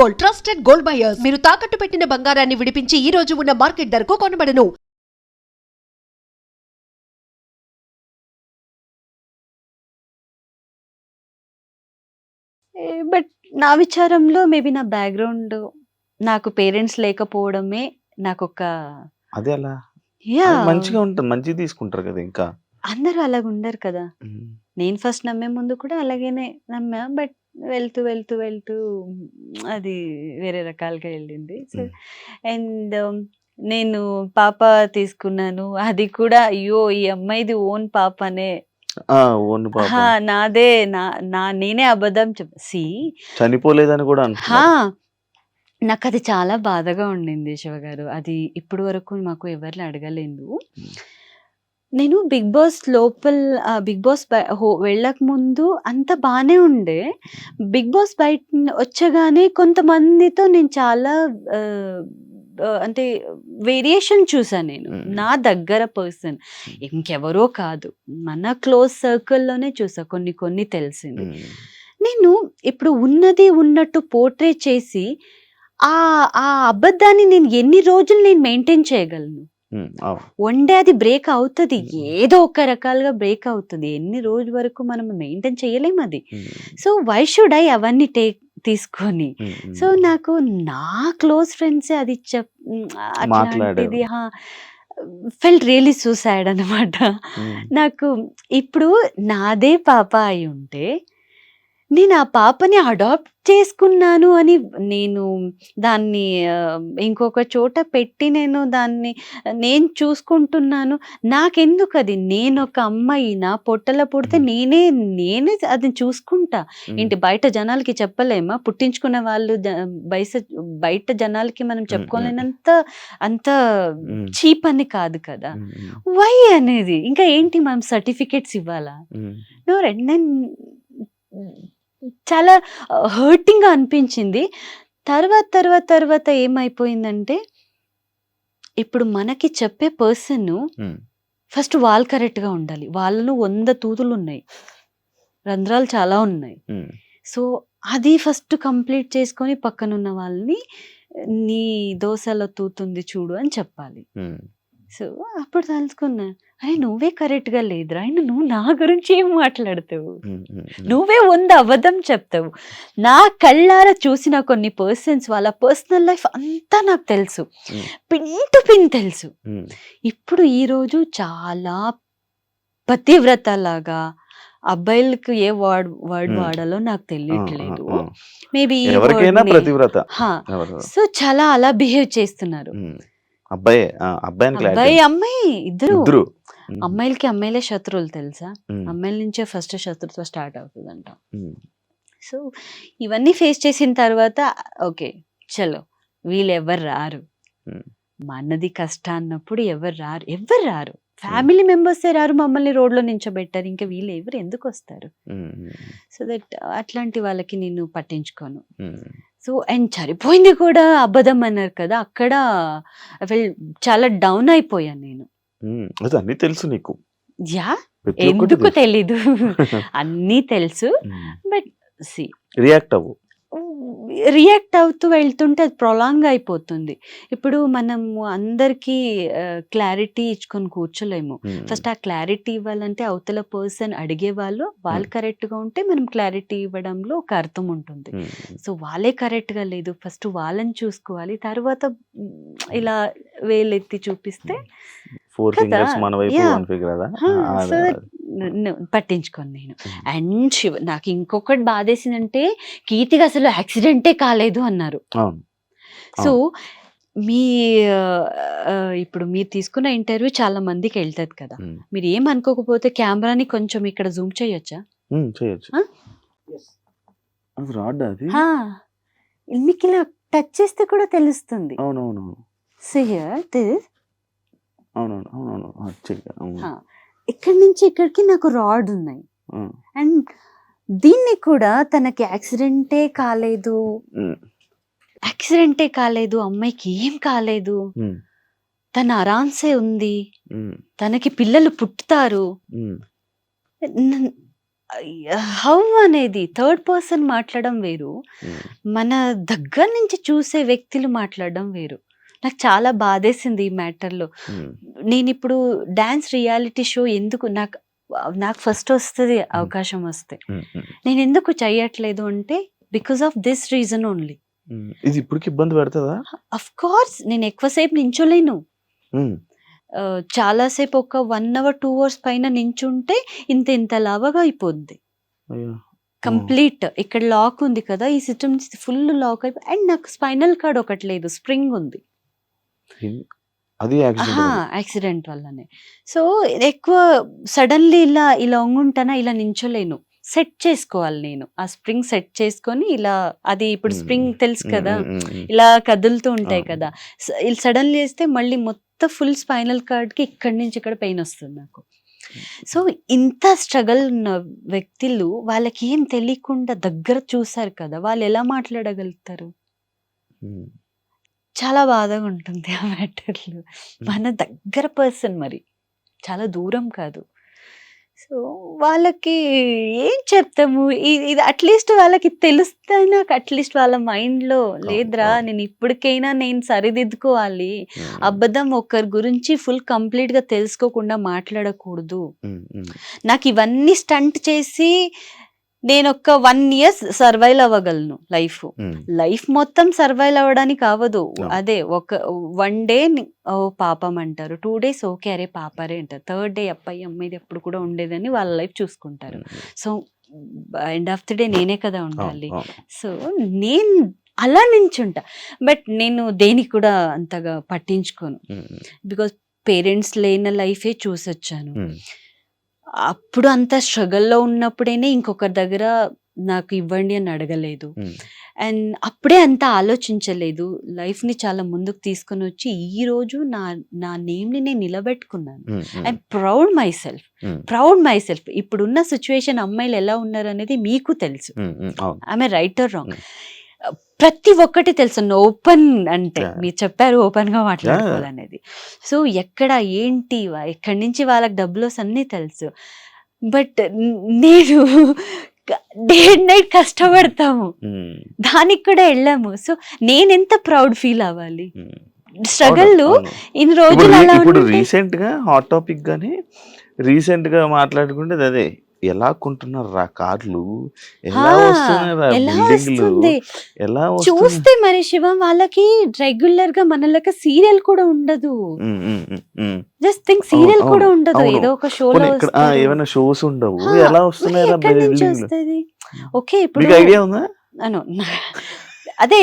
Gold, trusted gold buyers. మీరు తాకట్టు పెట్టిన బంగారాన్ని విడిపించి ఈ రోజు ఉన్న మార్కెట్ ధరకు కొనబడను. బట్ నా విచారంలో మేబీ నా బ్యాక్‌గ్రౌండ్ నాకు పేరెంట్స్ లేకపోవడమే నాకొక అదే అలా అది యాహ్! మంచిగా ఉంటుంది. మంచిగా తీసుకుంటారు కదా ఇంకా. అందరూ అలాగుండరు కదా! హ్మ్. నేను ఫస్ట్ నమ్మే ముందు కూడా అలాగనే నమ్మా. బట్ వెళ్తూ అది వేరే రకాలుగా వెళ్ళింది. సో, హ్మ్. అండ్ నేను పాప తీసుకున్నాను. అది కూడా అయ్యో! ఈ అమ్మాయిది ఓన్ పాపనే. ఆ! ఓన్ పాప. ఆ! నాదే. నా నా నేనే అబద్ధం చనిపోలేదని కూడా హా! అంటున్నారు. నాకది చాలా బాధగా ఉండింది శివగారు. అది ఇప్పటి వరకు మాకు ఎవరిని అడగలేదు. హ్మ్. నేను 'బిగ్ బాస్' బిగ్ బాస్ వెళ్ళకముందు అంతా బానే ఉండే. 'బిగ్ బాస్' బయట వచ్చగానే కొంతమందితో నేను చాలా ఆహ్, అంటే వేరియేషన్ చూసా నేను. హ్మ్. నా దగ్గర పర్సన్. ఇంకెవరో కాదు. మన క్లోజ్ సర్కిల్‌లోనే చూసా కొన్ని తెలిసింది. హ్మ్. నేను ఇప్పుడు ఉన్నది ఉన్నట్టు పోర్ట్రే చేసి ఆ అబద్ధాన్ని నేను ఎన్ని రోజులు నేను మెయింటైన్ చేయగలను? హ్మ్. అవును. వన్ డే అది బ్రేక్ అవుతది. హ్మ్. ఏదో ఒక రకాలుగా బ్రేక్ అవుతది. ఎన్ని రోజుల వరకు మనం మెయింటైన్ చేయలేము అది. హ్మ్. సో, వై షుడ్ ఐ అవన్నీ తీసుకొని? హ్మ్. సో, హ్మ్. నాకు నా క్లోజ్ ఫ్రెండ్సే అది మాట్లాడారు. అట్లాంటిది ఫెల్ట్ రియల్లీ సో సాడ్ అనమాట. హ్మ్. నాకు ఇప్పుడు నాదే పాప అయ్యుంటే నేను ఆ పాపని అడాప్ట్ చేసుకున్నాను అని నేను దాన్ని ఇంకొక చోట పెట్టి నేను చూసుకుంటున్నాను. నాకెందుకది? నేనొక అమ్మాయి నా పొట్టలో పుడితే హ్మ్. నేనే అది చూసుకుంటా. హ్మ్. ఏంటి బయట జనాలకి చెప్పలేమా? పుట్టించుకున్న వాళ్ళు బయస బయట జనాలకి మనం హ్మ్. హ్మ్. చెప్పుకోలేనంత అంత హ్మ్. చీప్ అని కాదు కదా! హ్మ్. హ్మ్. వై అనేది? ఇంకా ఏంటి మనం సర్టిఫికేట్స్ ఇవ్వాలా? హ్మ్. నేను చాలా హర్టింగ్‌గా అనిపించింది. తర్వాత ఏమైపోయిందంటే, ఇప్పుడు మనకి చెప్పే పర్సను హ్మ్. ఫస్ట్ వాళ్ళు కరెక్ట్‌గా ఉండాలి. వాళ్ళలో 100 తూతులున్నాయి. రంధ్రాలు చాలా ఉన్నాయి. హ్మ్. సో, అది ఫస్ట్ కంప్లీట్ చేసుకొని పక్కనున్న వాళ్ళని నీ దోసలో తూతుంది చూడు అని చెప్పాలి. హ్మ్. సో, అప్పుడు తెలుసుకున్నా. అరె! నువ్వే కరెక్ట్‌గా లేదురా! నువ్వు నా గురించి ఏం మాట్లాడతావు? హ్మ్. హ్మ్. హ్మ్. నువ్వే 100 అబద్ధం చెప్తావు. నా కళ్ళారా చూసిన కొన్ని పర్సన్స్ వాళ్ళ పర్సనల్ లైఫ్ అంతా నాకు తెలుసు. హ్మ్. పిన్ టు పిన్ తెలుసు. హ్మ్. ఇప్పుడు ఈరోజు చాలా పతివ్రతలాగా అబ్బాయిలకి ఏ వర్డ్ హ్మ్. వాడాలో నాకు ఆ! ఆ! తెలియట్లేదు. ఆ! మేబీ ఈ ఎవరికైనా వర్డ్‌ని ప్రతివ్రత. హా! ఎవరు? సో, చాలా అలా బిహేవ్ చేస్తున్నారు. హ్మ్. అబ్బాయే. ఆ! అబ్బాయి అని క్లారిటీ అబ్బాయి, ఉంది. అమ్మాయి ఇద్దరు. ఇద్దరు. హ్మ్. అమ్మాయిలకి అమ్మాయిలే శత్రువులు తెలుసా? హ్మ్. అమ్మాయిల నుంచే ఫస్ట్ శత్రుత్వం స్టార్ట్ అవుతదంట. హ్మ్. సో, ఇవన్నీ ఫేస్ చేసిన తర్వాత ఓకే. చలో వీళ్ళెవ్వరు రారు. హ్మ్. మనది కష్టాన్నప్పుడు ఎవరు రారు. ఎవ్వరు రారు. హ్మ్. ఫ్యామిలీ మెంబర్సే రారు. మమ్మల్ని రోడ్‌లో నించోబెట్టారు. ఇంకా వీళ్ళు ఎవరు ఎందుకొస్తారు? హ్మ్. హ్మ్. సో దట్ అట్లాంటి వాళ్ళకి నేను పట్టించుకోను. హ్మ్. సో, అండ్ చనిపోయింది కూడా అబద్ధం అన్నారు కదా! అక్కడ వెల్ చాలా డౌన్ అయిపోయాను నేను. హ్మ్. అది అన్నీ తెలుసు నీకు. యాహ్! ప్రతి ఒక్కటి ఎందుకు తెలుసు. తెలీదు. అన్నీ తెలుసు. హ్మ్. బట్ సీ రియాక్ట్ అవ్వు. రియాక్ట్ అవుతూ వెళ్తుంటే అది ప్రొలాంగ్ అయిపోతుంది. ఇప్పుడు మనము అందరికీ క్లారిటీ ఇచ్చుకొని కూర్చోలేము. హ్మ్. ఫస్ట్ ఆ క్లారిటీ ఇవ్వాలంటే అవతల పర్సన్ అడిగేవాళ్ళు, వాళ్ళు హ్మ్. కరెక్ట్‌గా ఉంటే మనం క్లారిటీ ఇవ్వడంలో ఒక అర్థం ఉంటుంది. హ్మ్. సో, వాళ్ళే కరెక్ట్‌గా లేదు. ఫస్ట్ వాళ్ళని చూసుకోవాలి. తర్వాత ఇలా వేలెత్తి చూపిస్తే 4 కదా! ఫింగర్స్ మన వైపు, యాహ్! 1 ఫింగర్ అదా? ఆ! ఆ! సో, అదే. దట్ పట్టించుకోను నేను. హ్మ్. అండ్ నాకు ఇంకొకటి బాధేసిందంటే కీర్తికి అసలు యాక్సిడెంటే కాలేదు అన్నారు. అవును. సో, అవును. మీ ఇప్పుడు మీరు తీసుకున్న ఇంటర్వ్యూ చాలా మందికెళ్తది కదా! హ్మ్. మీరు ఏమనుకోకపోతే కెమెరాని కొంచెం ఇక్కడ జూమ్ చేయొచ్చా? హ్మ్. చేయొచ్చు. ఆ! అది రాడ్డా అది? ఆ! మీకిలా టచ్ చేస్తే కూడా తెలుస్తుంది. అవునవునవును. సో, హియర్ దిస్ అవునవును. అవునవును. అది చెయ్యి. అవును. ఆ! ఇక్కడి నుంచి ఇక్కడికి నాకు రాడ్ ఉన్నాయి. ఆ! అండ్ దీన్ని కూడా తనకి హ్మ్. యాక్సిడెంటే కాలేదు. అమ్మాయికి ఏం కాలేదు. హ్మ్. తను ఆరాంసే ఉంది. హ్మ్. తనకి పిల్లలు పుట్టుతారు. హ్మ్. నన్ హౌ అనేది థర్డ్ పర్సన్ మాట్లాడడం వేరు, మన దగ్గర నుంచి చూసే వ్యక్తులు మాట్లాడడం వేరు. నాకు చాలా బాధేసింది ఈ మ్యాటర్లో. నేను ఇప్పుడు డాన్స్ రియాలిటీ షో ఎందుకు నాకు నాకు ఫస్ట్ వస్తుంది అవకాశం వస్తే, నేను ఎందుకు చెయ్యట్లేదు అంటే because of this reason only. ఇది ఇప్పటికి ఇబ్బంది పెడుతుందా? అఫ్ కోర్స్ నేను ఎక్కువసేపు నించోలేను. చాలాసేపు ఒక 1 hour 2 hours పైన నించుంటే ఇంత లావగా అయిపోద్ది అయ్యో. కంప్లీట్. ఇక్కడ లాక్ ఉంది కదా, ఈ సిస్టమ్ ఫుల్ లాక్ అయిపోయి, అండ్ నాకు స్పైనల్ కార్డ్ ఒకటి లేదు, స్ప్రింగ్ ఉంది. అది యాక్సిడెంట్ వల్లనే. సో ఎక్కువ సడన్లీ ఇలా వంగుంటానా, ఇలా నించోలేను, సెట్ చేసుకోవాలి నేను. ఆ స్ప్రింగ్ సెట్ చేసుకొని ఇలా, అది ఇప్పుడు స్ప్రింగ్ తెలుసు కదా, ఇలా కదులుతూ ఉంటాయి కదా, ఇలా సడన్లీ వేస్తే మళ్ళీ మొత్తం ఫుల్ స్పైనల్ కార్డ్కి ఇక్కడి నుంచి ఇక్కడ పెయిన్ వస్తుంది నాకు. సో ఇంత స్ట్రగల్ ఉన్న వ్యక్తులు, వాళ్ళకి ఏం తెలియకుండా దగ్గర చూసారు కదా, వాళ్ళు ఎలా మాట్లాడగలుగుతారు? చాలా బాధగా ఉంటుంది ఆ మ్యాటర్లో. మన దగ్గర పర్సన్, మరి చాలా దూరం కాదు. సో వాళ్ళకి ఏం చెప్తాము? ఇది అట్లీస్ట్ వాళ్ళకి తెలిస్తే, నాకు అట్లీస్ట్ వాళ్ళ మైండ్లో లేదురా, నేను ఇప్పటికైనా నేను సరిదిద్దుకోవాలి, అబద్ధం ఒకరి గురించి ఫుల్ కంప్లీట్గా తెలుసుకోకుండా మాట్లాడకూడదు. నాకు ఇవన్నీ స్టంట్ చేసి నేను ఒక 1 year సర్వైవ్ అవ్వగలను. లైఫ్ మొత్తం సర్వైవ్ అవ్వడానికి అవ్వదు. అదే ఒక 1 day ఓ పాపం అంటారు, 2 days ఓకే అరే పాపరే అంటారు, 3rd day అబ్బాయి అమ్మాయిది ఎప్పుడు కూడా ఉండేదని వాళ్ళ లైఫ్ చూసుకుంటారు. So end of the day నేనే కదా ఉండాలి. సో నేను అలా నించుంటా, బట్ నేను దేనికి కూడా అంతగా పట్టించుకోను. బికాస్ పేరెంట్స్ లేని లైఫే చూసొచ్చాను. అప్పుడు అంత స్ట్రగల్లో ఉన్నప్పుడేనే ఇంకొకరి దగ్గర నాకు ఇవ్వండి అని అడగలేదు, అండ్ అప్పుడే అంత ఆలోచించలేదు. లైఫ్ని చాలా ముందుకు తీసుకొని వచ్చి ఈ రోజు నా నేమ్ని నేను నిలబెట్టుకున్నాను. I'm proud myself. ఇప్పుడున్న సిచ్యువేషన్ అమ్మాయిలు ఎలా ఉన్నారు అనేది మీకు తెలుసు. ఆమె రైట్ ఆర్ రాంగ్ ప్రతి ఒక్కటి తెలుసు. ఓపెన్ అంటే మీరు చెప్పారు ఓపెన్ గా మాట్లాడుకోవాలనేది. సో ఎక్కడ ఏంటి, ఎక్కడి నుంచి వాళ్ళకి డబ్బులు అన్నీ తెలుసు. బట్ నేను డే అండ్ నైట్ కష్టపడతాము, దానికి కూడా వెళ్ళాము. సో నేనెంత ప్రౌడ్ ఫీల్ అవ్వాలి. స్ట్రగల్ ఇన్ని రోజులు అలా. ఇప్పుడు రీసెంట్ గా హాట్ టాపిక్ గానీ రీసెంట్ గా మాట్లాడుకుంటే అదే, ఎలా కొంటున్నారు రా కార్లు, ఎలా వస్తుంది చూస్తే. మరి శివం వాళ్ళకి రెగ్యులర్ గా మనలకి సీరియల్ కూడా ఉండదు. జస్ట్ థింక్ సీరియల్ కూడా ఉండదు, ఏదో ఒక షోలో ఏమైనా షోస్ ఉండవు, ఎలా వస్తున్నాయి? ఓకే ఇప్పుడు ఐడియా ఉందా? అదే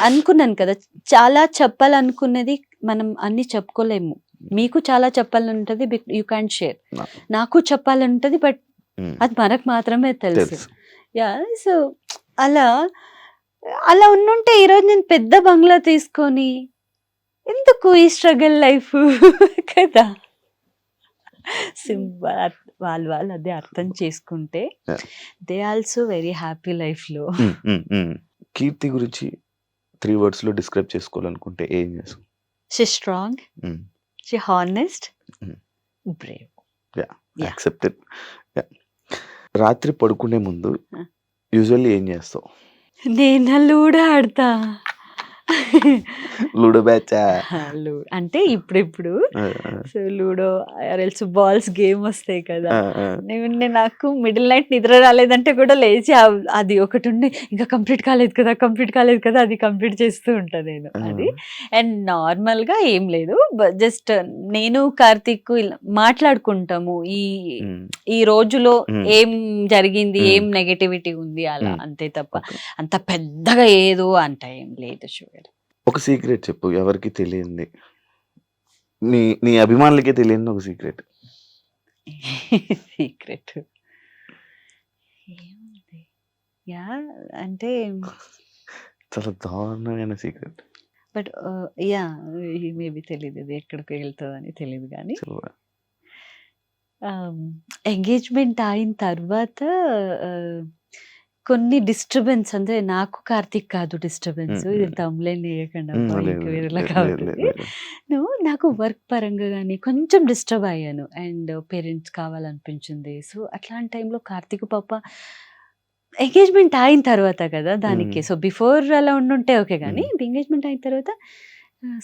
అనుకున్నాను కదా, చాలా చెప్పాలనుకున్నది మనం అన్ని చెప్పుకోలేము. మీకు చాలా చెప్పాలంటది, యూ క్యాన్ షేర్. నాకు చెప్పాలంటది, బట్ అది మనకు మాత్రమే తెలుసు. యా, సో అలా ఉండుంటే ఈరోజు నేను పెద్ద బంగ్లా తీసుకొని ఎందుకు ఈ స్ట్రగల్ లైఫ్ కదా. సింపుల్, వాళ్ళు అదే అర్థం చేసుకుంటే they also very happy life లో. కీర్తి గురించి 3 words లో డిస్క్రైబ్ చేసుకోవాలనుకుంటే ఏం చేస్తాం? She strong, she honest, Brave. Accepted. రాత్రి పడుకునే ముందు యూజువల్లీ ఏం చేస్తావు? నేను లూడో ఆడతా. లూడో బ్యాచా? అంటే ఇప్పుడు so ludo else balls game వస్తాయి కదా, నేను నాకు మిడిల్ నైట్ నిద్ర రాలేదంటే కూడా లేచి అది ఒకటి ఉండి ఇంకా కంప్లీట్ కాలేదు కదా అది కంప్లీట్ చేస్తూ ఉంటా నేను అది. అండ్ నార్మల్ గా ఏం లేదు, జస్ట్ నేను కార్తీక్ మాట్లాడుకుంటాము ఈ రోజులో ఏం జరిగింది, ఏం నెగటివిటీ ఉంది అలా, అంతే తప్ప అంత పెద్దగా ఏదో అంట ఏం లేదు. షుగర్, ఒక సీక్రెట్ చెప్పు, ఎవరికి తెలియంది, నీ అభిమానులకే తెలియని ఒక సీక్రెట్. యా అంటే చాలా దారుణమైన సీక్రెట్. బట్ యా మేబీ తెలియదు, అది ఎక్కడికి వెళ్తుందని తెలియదు. కానీ ఎంగేజ్మెంట్ అయిన తర్వాత కొన్ని డిస్టర్బెన్స్ అంటే నాకు కార్తీక్ కాదు డిస్టర్బెన్స్, ఇది మ్మ్. తమ్ములేం వేయకండి మ్మ్, అబ్బా, లేదు, ఇంకా లేదు, వేరేలా లేదు, కాబట్టి లేదు, లేదు. నాకు వర్క్ పరంగా కానీ కొంచెం డిస్టర్బ్ అయ్యాను అండ్ పేరెంట్స్ కావాలనిపించింది. సో అట్లాంటి టైంలో కార్తీక్ పాప ఎంగేజ్మెంట్ అయిన తర్వాత కదా దానికి, మ్మ్. సో బిఫోర్ అలా ఉండుంటే ఓకే, కానీ మ్మ్. ఎంగేజ్మెంట్ అయిన తర్వాత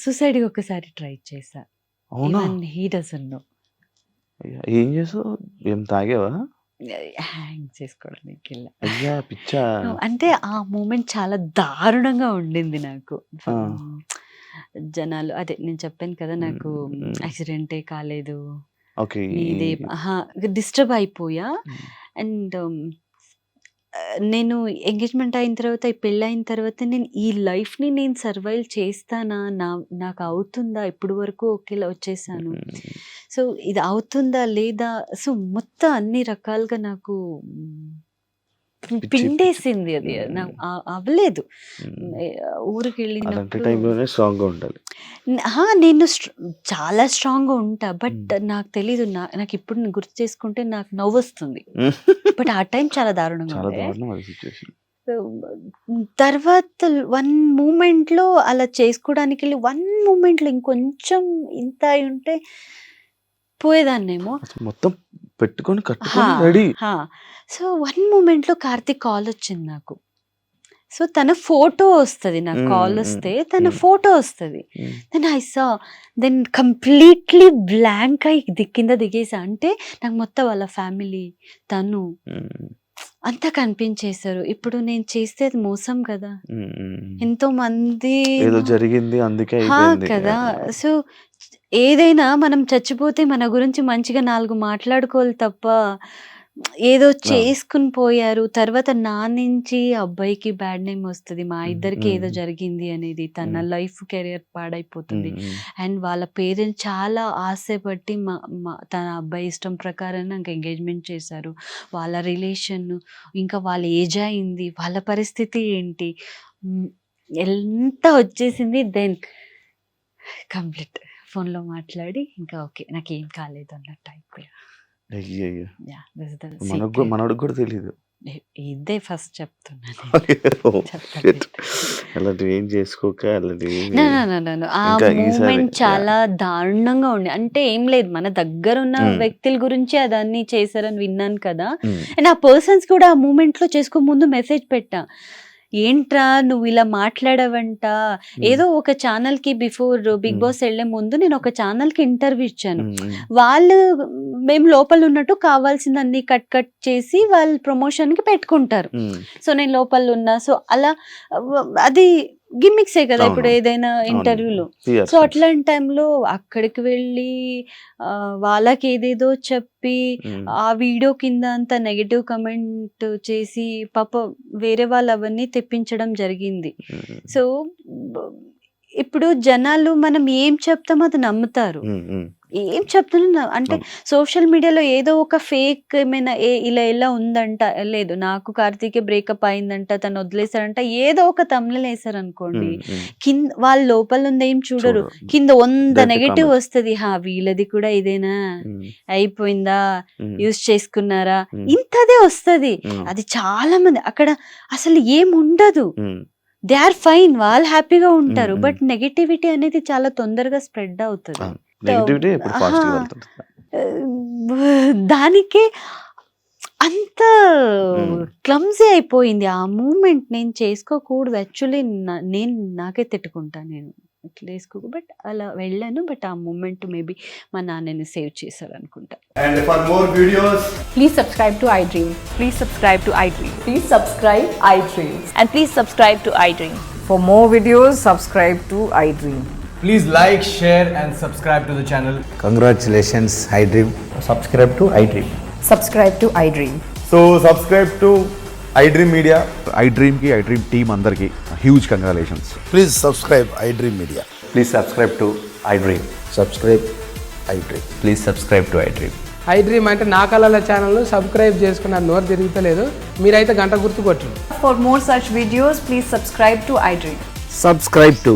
సూసైడ్ ఒకసారి ట్రై చేశా. అవునా? Even he doesn't know. ఏం చేసావు? ఏం తాగేవా? హ్యాంగ్ చేసుకోవడానికి వెళ్ళా. అయ్యా పిచ్చా. అంటే ఆ మూమెంట్ చాలా దారుణంగా ఉండింది నాకు. ఆ. జనాలు అదే నేను చెప్పాను కదా, నాకు మ్మ్. యాక్సిడెంటే కాలేదు, ఓకే. నీదే డిస్టర్బ్ అయిపోయా. అండ్ నేను ఎంగేజ్మెంట్ అయిన తర్వాత, ఈ పెళ్ళి అయిన తర్వాత నేను ఈ లైఫ్ని నేను సర్వైవ్ చేస్తానా, నాకు అవుతుందా, ఇప్పుడు వరకు ఒకేలా వచ్చేసాను, సో ఇది అవుతుందా లేదా, సో మొత్తం అన్ని రకాలుగా నాకు పిచ్చి, పిండేసింది అది. మ్మ్. నాకు అవ్వలేదు. మ్మ్. ఊరికి అలాంటి వెళ్ళినప్పుడు టైంలోనే స్ట్రాంగ్ గా ఉండాలి. నేను చాలా స్ట్రాంగ్గా ఉంటా, బట్ మ్మ్. నాకు తెలీదు, నాకు ఇప్పుడు నేను గుర్తు చేసుకుంటే నాకు నవ్వు వస్తుంది, బట్ ఆ టైం చాలా దారుణంగా చాలా ఉండే. దారుణం అది సిచ్యువేషన్. తర్వాత వన్ మూమెంట్లో అలా చేసుకోవడానికి వెళ్ళి, వన్ మూమెంట్లో ఇంకొంచెం ఇంత అయి ఉంటే పోయేదాన్నేమో. మొత్తం పెట్టుకొని కట్టుకొని రెడీ. సో వన్ మూమెంట్లో కార్తీక్ కాల్ వచ్చింది నాకు. సో తన ఫోటో వస్తుంది, నాకు కాల్ వస్తే తన ఫోటో వస్తుంది. Then I saw, then completely blank అయి కింద దిగేసా. అంటే నాకు మొత్తం వాళ్ళ ఫ్యామిలీ, తను అంతా కనిపించేశారు. ఇప్పుడు నేను చేస్తే అది మోసం కదా, ఎంతో మంది ఏదో జరిగింది అందుకే కదా. సో ఏదైనా మనం చచ్చిపోతే మన గురించి మంచిగా 4 మాట్లాడుకోవాలి తప్ప, ఏదో చేసుకుని పోయారు, తర్వాత నా నుంచి అబ్బాయికి బ్యాడ్ నేమ్ వస్తుంది, మా ఇద్దరికి ఏదో జరిగింది అనేది, తన లైఫ్ కెరియర్ పాడైపోతుంది. అండ్ వాళ్ళ పేరెంట్స్ చాలా ఆశపట్టి తన అబ్బాయి ఇష్టం ప్రకారం నాకు ఎంగేజ్మెంట్ చేశారు. వాళ్ళ రిలేషన్, ఇంకా వాళ్ళ ఏజ్ అయింది, వాళ్ళ పరిస్థితి ఏంటి, ఎంత వచ్చేసింది. దెన్ కంప్లీట్ ఫోన్లో మాట్లాడి ఇంకా ఓకే నాకేం కాలేదు అన్నట్టు అయిపోయా. మనోడికి కూడా తెలియదు. ఇదే ఫస్ట్ చెప్తున్నాను. అలాంటివి ఏం చేసుకోక అలాంటివి ఆ మూమెంట్ చాలా దారుణంగా ఉండే. అంటే ఏం లేదు, మన దగ్గర ఉన్న వ్యక్తుల గురించి అదన్నీ చేశారని విన్నాను కదా. అండ్ ఆ పర్సన్స్ కూడా ఆ మూమెంట్ లో చేసుకో ముందు మెసేజ్ పెట్టా, ఏంట్రా నువ్వు ఇలా మాట్లాడవంట. ఏదో ఒక ఛానల్ కి బిఫోర్ బిగ్ బాస్ వెళ్లే ముందు నేను ఒక ఛానల్ కి ఇంటర్వ్యూ ఇచ్చాను. వాళ్ళు మేము లోపల ఉన్నట్టు కావాల్సిందన్ని కట్ చేసి వాళ్ళు ప్రమోషన్ కి పెట్టుకుంటారు. సో నేను లోపల ఉన్నా, సో అలా అది గిమ్మిక్సే కదా ఇప్పుడు ఏదైనా ఇంటర్వ్యూలో. సో అట్లాంటి టైంలో అక్కడికి వెళ్ళి వాళ్ళకి ఏదేదో చెప్పి ఆ వీడియో కింద అంతా నెగటివ్ కమెంట్ చేసి పాప వేరే వాళ్ళు అవన్నీ తెప్పించడం జరిగింది. సో ఇప్పుడు జనాలు మనం ఏం చెప్తామో అది నమ్ముతారు. ఏం చెప్తున్నా అంటే సోషల్ మీడియాలో ఏదో ఒక ఫేక్ ఏమైనా ఇలా ఉందంట, లేదు నాకు కార్తీక్ బ్రేకప్ అయిందంట, తను వదిలేశారంట, ఏదో ఒక తమిళ వేసారు అనుకోండి, కింద వాళ్ళ లోపల ఉంది ఏం చూడరు, కింద 100 నెగటివ్ వస్తుంది. వీళ్ళది కూడా ఇదేనా, అయిపోయిందా, యూజ్ చేసుకున్నారా, ఇంతదే వస్తుంది. అది చాలా మంది అక్కడ అసలు ఏం ఉండదు, దే ఆర్ ఫైన్, వాళ్ళు హ్యాపీగా ఉంటారు. బట్ నెగటివిటీ అనేది చాలా తొందరగా స్ప్రెడ్ అవుతుంది. దానికే అంత క్లమ్జీ అయిపోయింది ఆ మూమెంట్. నేను చేసుకోకూడదు యాక్చువల్లీ, నేను నాకే తిట్టుకుంటాను, నేను ఇట్లా వేసుకోకు, బట్ అలా వెళ్ళాను. బట్ ఆ మూమెంట్ మేబీ మా నాన్నని సేవ్ చేశారు అనుకుంటా. And for more videos, please subscribe to iDream. Please subscribe to iDream. Please subscribe iDream. And please subscribe to iDream. For more videos, subscribe to iDream. please like, share and subscribe to the channel. Congratulations, iDream. Subscribe to iDream. Subscribe to iDream. So subscribe to iDream Media. iDream team andarki huge congratulations. Please subscribe iDream Media. Please subscribe to iDream. Subscribe iDream. Please subscribe to iDream. iDream అంటే నా కళల channel subscribe చేసుకున్న నోరు తిరుగుతలేదు, మీరైతే గంట గుర్తు కొట్టండి. For more such videos, please subscribe to iDream. Subscribe to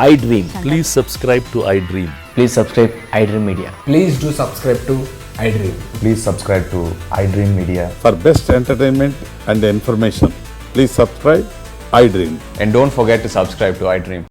iDream. Please subscribe to iDream. Please subscribe iDream Media. Please do subscribe to iDream. Please subscribe to iDream Media. For best entertainment and information, please subscribe iDream. And don't forget to subscribe to iDream.